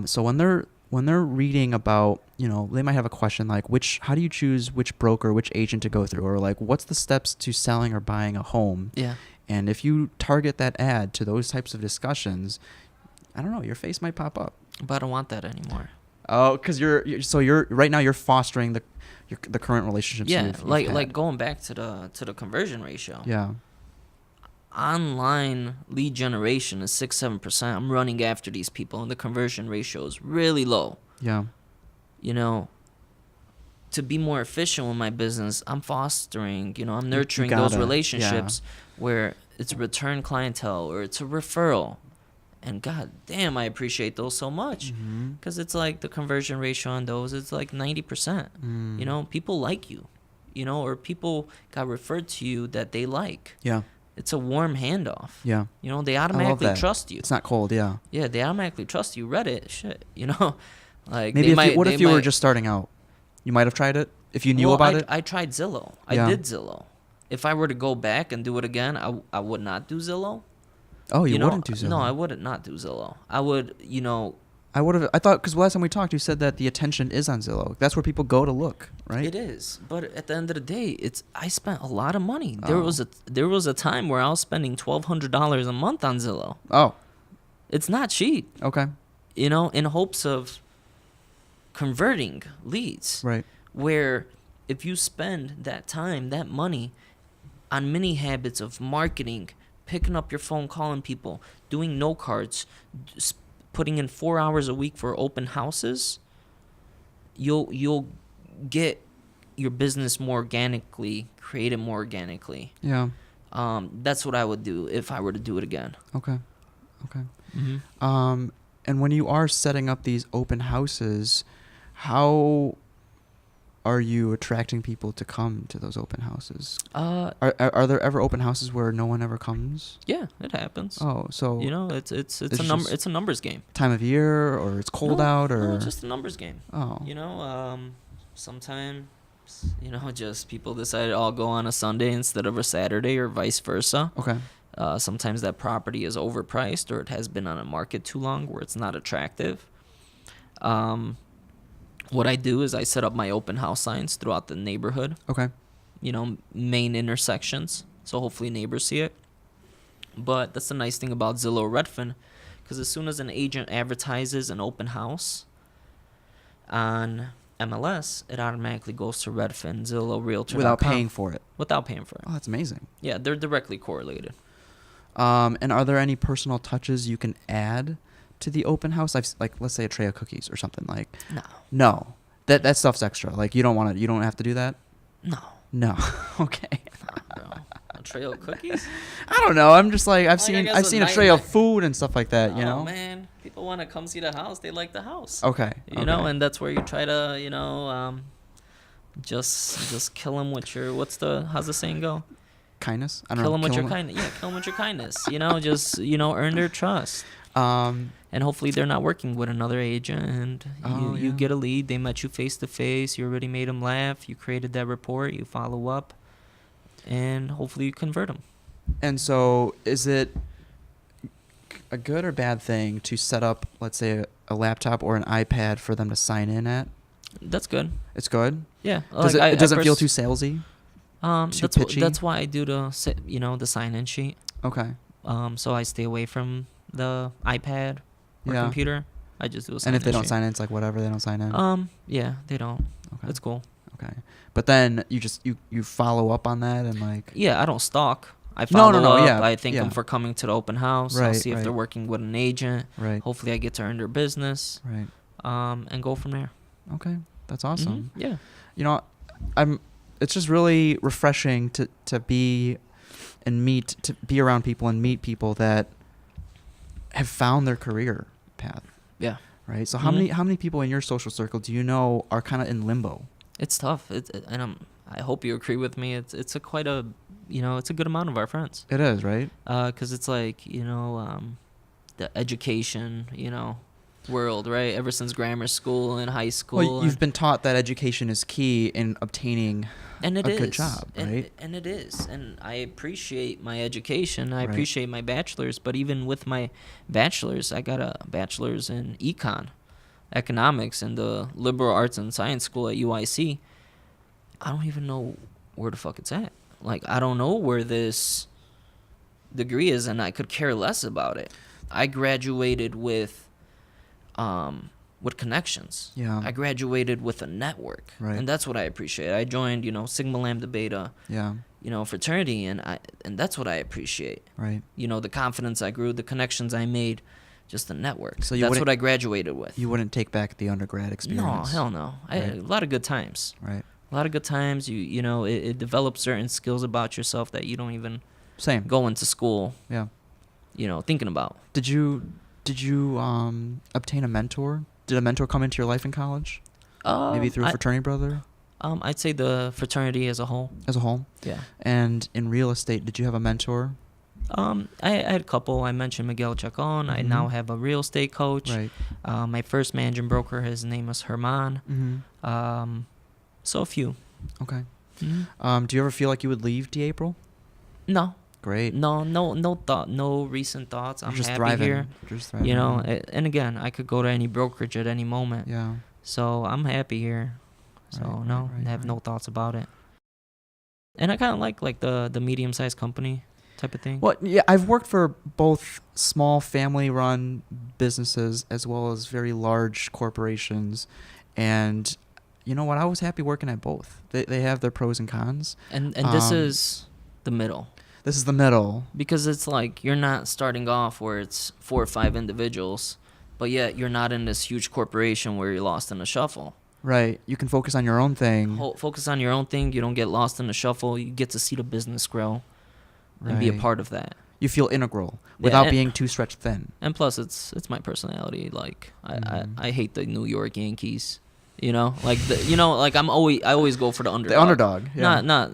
So when they're reading about, they might have a question like, how do you choose which broker, which agent to go through? Or like, what's the steps to selling or buying a home? Yeah. And if you target that ad to those types of discussions, I don't know, your face might pop up. But I don't want that anymore. Oh, because you're right now you're fostering the current relationships. Yeah, you've like going back to the conversion ratio. Yeah. Online lead generation is 6-7%. I'm running after these people, and the conversion ratio is really low. Yeah. To be more efficient with my business, I'm fostering, I'm nurturing those relationships where it's return clientele or it's a referral. And god damn, I appreciate those so much, because it's like the conversion ratio on those is like 90%. People like you, or people got referred to you that they like. Yeah. It's a warm handoff. Yeah. They automatically trust you. It's not cold. Yeah. Yeah, they automatically trust you. Reddit, shit, like maybe if you were just starting out, you might have tried it if you knew about it. I tried Zillow. I did Zillow. If I were to go back and do it again, I would not do Zillow. Oh, you wouldn't do Zillow? No, I wouldn't not do Zillow. I would, I would have. I thought, because last time we talked, you said that the attention is on Zillow. That's where people go to look, right? It is, but at the end of the day, I spent a lot of money. There was a time where I was spending $1,200 a month on Zillow. Oh, it's not cheap. Okay. In hopes of converting leads. Right. Where if you spend that time, that money, on many habits of marketing, picking up your phone, calling people, doing no cards, putting in 4 hours a week for open houses, you'll get your business more organically, create it more organically. Yeah. That's what I would do if I were to do it again. Okay. And when you are setting up these open houses, how are you attracting people to come to those open houses? Are there ever open houses where no one ever comes? Yeah, it happens. Oh, so it's a numbers game. Time of year, or it's cold out, or no, just a numbers game. Oh, sometimes just people decide I'll go on a Sunday instead of a Saturday, or vice versa. Okay. Sometimes that property is overpriced, or it has been on a market too long where it's not attractive. What I do is I set up my open house signs throughout the neighborhood. Okay. Main intersections, so hopefully neighbors see it. But that's the nice thing about Zillow or Redfin, because as soon as an agent advertises an open house on MLS, it automatically goes to Redfin, Zillow, Realtor. Without paying for it. Without paying for it. Oh, that's amazing. Yeah, they're directly correlated. And are there any personal touches you can add to the open house? Let's say a tray of cookies or something like. No. That stuff's extra. Like, you don't have to do that? No. Okay. No. A tray of cookies? I don't know. I'm just like, I've seen a tray of food and stuff like that, Oh man, people want to come see the house. They like the house. Okay. And that's where you try to, just kill them with your, how's the saying go? Kindness? I don't know. Kill them with your kindness. Yeah, kill them with your kindness. Just, earn their trust. And hopefully they're not working with another agent, and you get a lead. They met you face to face. You already made them laugh. You created that rapport. You follow up, and hopefully you convert them. And so, is it a good or bad thing to set up, let's say, a laptop or an iPad for them to sign in at? That's good. It's good. Yeah. It doesn't feel too salesy. Too pitchy? That's why I do the sign-in sheet. Okay. So I stay away from the iPad or computer. I just do a sign-in. And if they don't sign in, it's like whatever. They don't sign in. Yeah, they don't. Okay. That's cool. Okay. But then you follow up on that and like. Yeah, I don't stalk. I follow up. Yeah, I thank them for coming to the open house. Right, I'll see if they're working with an agent. Right. Hopefully I get to earn their business. Right. And go from there. Okay. That's awesome. Mm-hmm. Yeah. It's just really refreshing to be around people and meet people that have found their career path. Yeah. Right. So Mhm. how many people in your social circle do you know are kind of in limbo? It's tough. I hope you agree with me. It's a quite a, it's a good amount of our friends. It is, right? 'Cause it's like, the education, world, right? Ever since grammar school and high school. Well, you've been taught that education is key in obtaining and it a is. good job, right? And it is. And I appreciate my education. I Right. appreciate my bachelor's. But even with my bachelor's, I got a bachelor's in econ, economics, and the liberal arts and science school at UIC. I don't even know where the fuck it's at. Like, I don't know where this degree is, and I could care less about it. I graduated with connections. Yeah. I graduated with a network. Right. And that's what I appreciate. I joined, Sigma Lambda Beta, Yeah. fraternity, and that's what I appreciate. Right. The confidence I grew, the connections I made, just the network. So that's what I graduated with. You wouldn't take back the undergrad experience. No, hell no. Right. A lot of good times. Right. A lot of good times. It develops certain skills about yourself that you don't even Same. go into school, Yeah. thinking about. Did you obtain a mentor? Did a mentor come into your life in college? Maybe through a fraternity brother? I'd say the fraternity as a whole. As a whole? Yeah. And in real estate, did you have a mentor? I had a couple. I mentioned Miguel Chacon. I now have a real estate coach. Right. My first managing broker, his name is Herman. Mm-hmm. So a few. Okay. Mm-hmm. Do you ever feel like you would leave D-April? No. Great. No thought, no recent thoughts. I'm just happy thriving. here. You're just thriving. And again, I could go to any brokerage at any moment. Yeah. So I'm happy here. So I have no thoughts about it. And I kind of like the medium-sized company type of thing. Well, yeah, I've worked for both small family-run businesses as well as very large corporations, and you know what? I was happy working at both. They have their pros and cons. And this is the middle. This is the middle. Because it's like you're not starting off where it's 4 or 5 individuals, but yet you're not in this huge corporation where you're lost in the shuffle. Right. You can focus on your own thing. Focus on your own thing. You don't get lost in the shuffle. You get to see the business grow and be a part of that. You feel integral without being too stretched thin. And plus, it's my personality. Like I hate the New York Yankees. Like I always go for the underdog. The underdog. Yeah. Not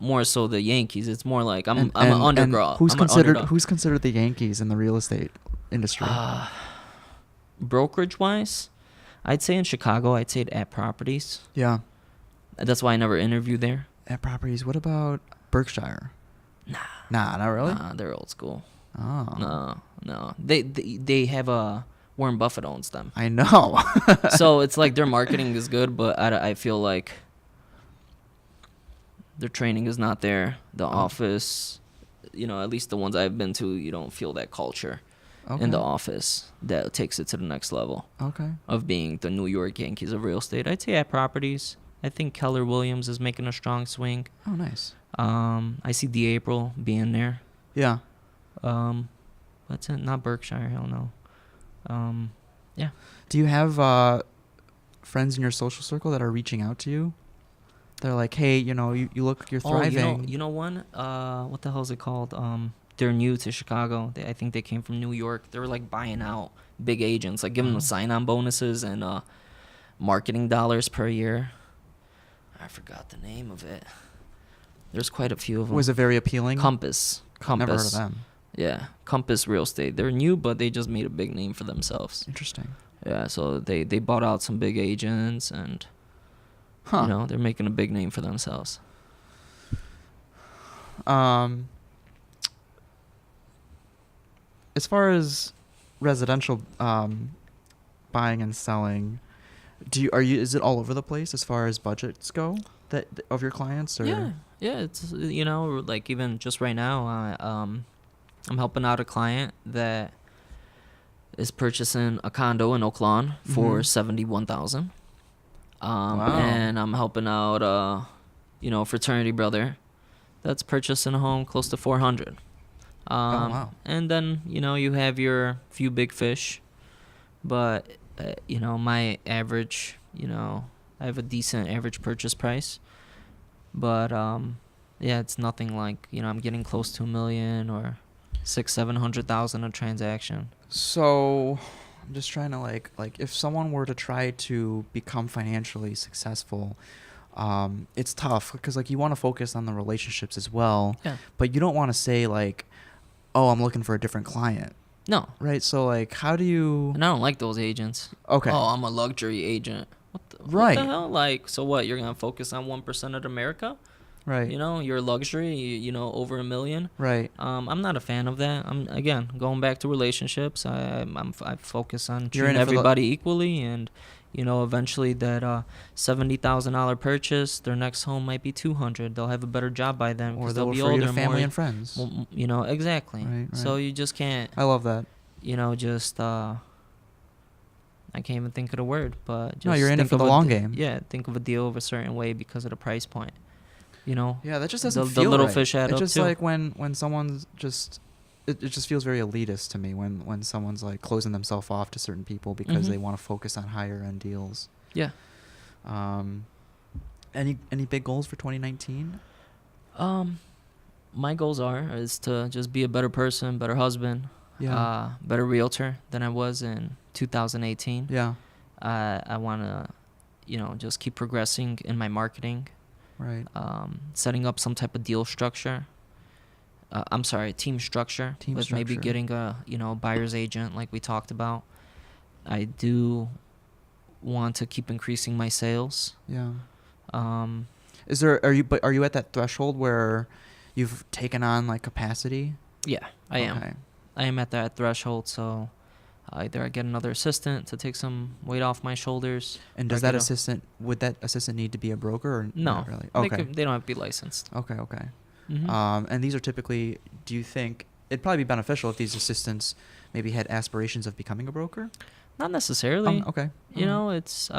more so the Yankees. It's more like I'm an underdog. Who's considered the Yankees in the real estate industry? Brokerage wise, I'd say in Chicago, I'd say at Properties. Yeah. That's why I never interviewed there. At Properties. What about Berkshire? Nah, not really. Nah, they're old school. Oh. No. They have a Warren Buffett owns them. I know. So it's like their marketing is good, but I feel like their training is not there. The office, at least the ones I've been to, you don't feel that culture in the office that takes it to the next level. Okay. Of being the New York Yankees of real estate. I'd say at Properties. I think Keller Williams is making a strong swing. Oh, nice. I see D-April being there. Yeah. That's it. Not Berkshire. Hell no. Yeah. Do you have friends in your social circle that are reaching out to you? They're like, hey, you look, you're thriving. You know one? What the hell is it called? They're new to Chicago. I think they came from New York. They were like buying out big agents, like giving them sign-on bonuses and marketing dollars per year. I forgot the name of it. There's quite a few of them. Was it very appealing? Compass. Never heard of them. Yeah, Compass Real Estate. They're new, but they just made a big name for themselves. Interesting. Yeah, so they bought out some big agents, and they're making a big name for themselves. As far as residential buying and selling, is it all over the place as far as budgets go of your clients? Or? Yeah, it's like even just right now, I'm helping out a client that is purchasing a condo in Oak Lawn for $71,000. Wow. And I'm helping out a fraternity brother that's purchasing a home close to $400,000. Wow. And then you have your few big fish, but my average, I have a decent average purchase price. But yeah, it's nothing like, I'm getting close to 1 million or 600,000-700,000 a transaction. So I'm just trying to like if someone were to try to become financially successful, it's tough because like you want to focus on the relationships as well, Yeah. but you don't want to say like, oh, I'm looking for a different client, No. right? So like, how do you? And I don't like those agents. Okay. Oh, I'm a luxury agent. What Right. the hell? Like, so what? You're gonna focus on 1% of America? Right. You're luxury. Over 1 million. Right. I'm not a fan of that. I'm again going back to relationships. I focus on You're in treating it for the- everybody equally, and eventually that $70,000 purchase, their next home might be 200. They'll have a better job by then Or because they'll they'll be refer you older, to family more, and friends. exactly. Right, So right. you just can't, I love that. just I can't even think of the word, but just No, you're in it think for of the a long d- game. Yeah, think of a deal of a certain way because of the price point. Yeah, that just doesn't the feel little right. fish add It's up just too. like when someone's just it just feels very elitist to me when someone's like closing themselves off to certain people because Mhm. they want to focus on higher end deals. Yeah. Any big goals for 2019? My goals is to just be a better person, better husband, Yeah. better realtor than I was in 2018. Yeah. I want to, just keep progressing in my marketing, Right. setting up some type of deal structure. Team structure. Team with maybe structure. getting a buyer's agent like we talked about. I do want to keep increasing my sales. Yeah. Um, Are you at that threshold where you've taken on like capacity? yeah, I am. Okay. I am at that threshold, so either I get another assistant to take some weight off my shoulders. And or does I that get would that assistant need to be a broker or No, not really? they, Okay. they don't have to be licensed. Okay. Okay. Mhm. And these are typically, do you think it'd probably be beneficial if these assistants maybe had aspirations of becoming a broker? Not necessarily. Okay. It's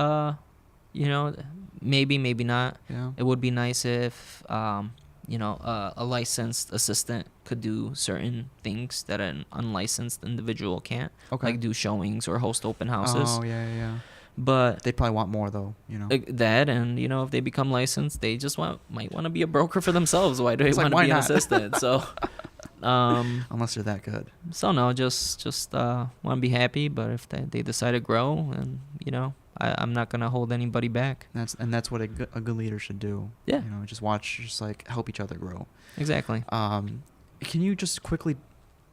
maybe not. Yeah. It would be nice if a licensed assistant could do certain things that an unlicensed individual can't. Okay. Like do showings or host open houses. Oh, yeah. But They probably want more though, that, and if they become licensed, they just might want to be a broker for themselves. Why do they It's like, want to why be an not? assistant? So Unless they're that good. so no, just want to be happy. But if they decide to grow, and I'm not gonna hold anybody back. That's what a good leader should do. Yeah. Just like help each other grow. Exactly. Can you just quickly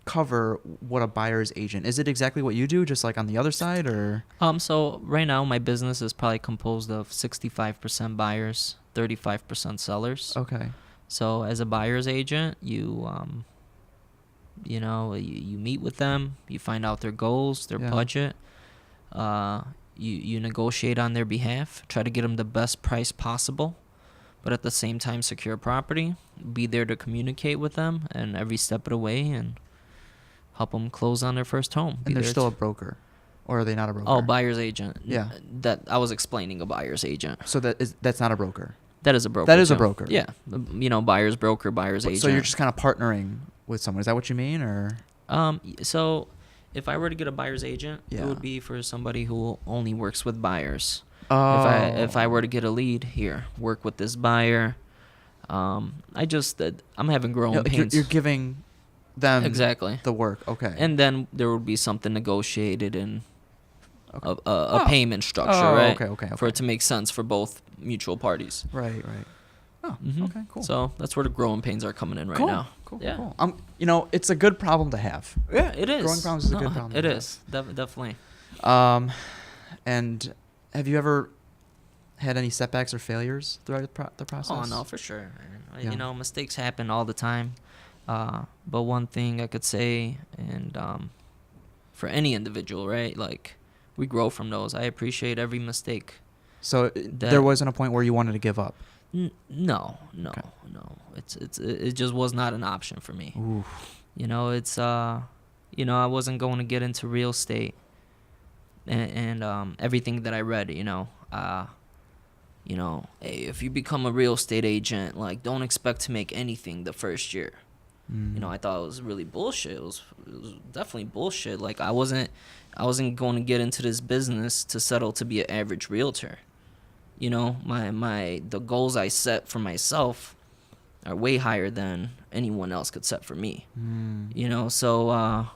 cover what a buyer's agent is? It exactly what you do, just like on the other side, or? So right now my business is probably composed of 65% buyers, 35% sellers. Okay. So as a buyer's agent, you meet with them, you find out their goals, their Yeah. budget. You negotiate on their behalf, try to get them the best price possible, but at the same time secure property, be there to communicate with them and every step of the way and help them close on their first home. And they're still a broker, or are they not a broker? Oh, buyer's agent. Yeah. That I was explaining a buyer's agent. So that's not a broker. That is a broker. That is a too. broker. Yeah. Buyer's broker, buyer's agent. So you're just kind of partnering with someone. Is that what you mean, or? So if I were to get a buyer's agent, Yeah. it would be for somebody who only works with buyers. Oh. If I were to get a lead here, work with this buyer, I'm having growing pains. You're giving them exactly the work. Okay. and then there would be something negotiated in Okay. a payment structure, Oh, right? okay. For it to make sense for both mutual parties. Right. Oh, Mhm. okay, cool. So that's where the growing pains are coming in right cool. now. Cool. Yeah. Cool. It's a good problem to have. Yeah, it is. Growing problems is a good problem It to is. Definitely. And have you ever had any setbacks or failures throughout the process? Oh no, for sure. Yeah. Mistakes happen all the time. But one thing I could say, and for any individual, right? Like we grow from those. I appreciate every mistake. So there wasn't a point where you wanted to give up. No. Okay. It just was not an option for me. Ooh. I wasn't going to get into real estate, and everything that I read, hey, if you become a real estate agent, like don't expect to make anything the first year. I thought it was really bullshit. It was definitely bullshit. Like I wasn't going to get into this business to settle to be an average realtor. you know, the goals I set for myself are way higher than anyone else could set for me. You know, so I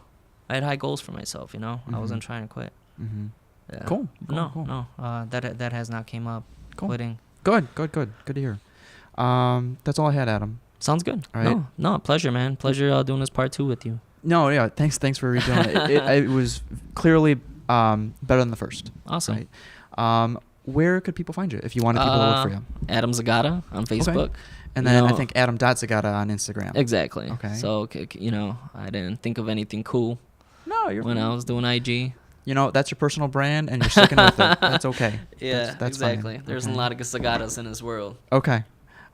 had high goals for myself, you know. I wasn't trying to quit. Yeah. Cool. No. That has not came up. Cool. Quitting. Good to hear. That's all I had, Adam. Sounds good. All right. No, pleasure, man. Pleasure doing this part 2 with you. No, yeah, thanks for redoing it. It was clearly better than the first. Awesome. Right? Where could people find you if you wanted people to look for you? Adam Zagata on Facebook. Okay. And then I think Adam.Zagata on Instagram. Exactly. Okay. So, you know, I didn't think of anything cool when I was doing IG. You know, that's your personal brand, and you're sticking with it. That's okay. Yeah, that's exactly. Fine. There's a lot of Zagatas in this world. Okay.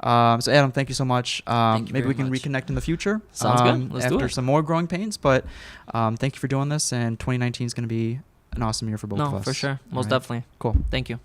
So, Adam, thank you so much. Maybe we can much. reconnect in the future. Sounds good. Let's do it. After some more growing pains, but thank you for doing this, and 2019 is going to be an awesome year for both of us. No, for sure. Most definitely. Cool. Thank you.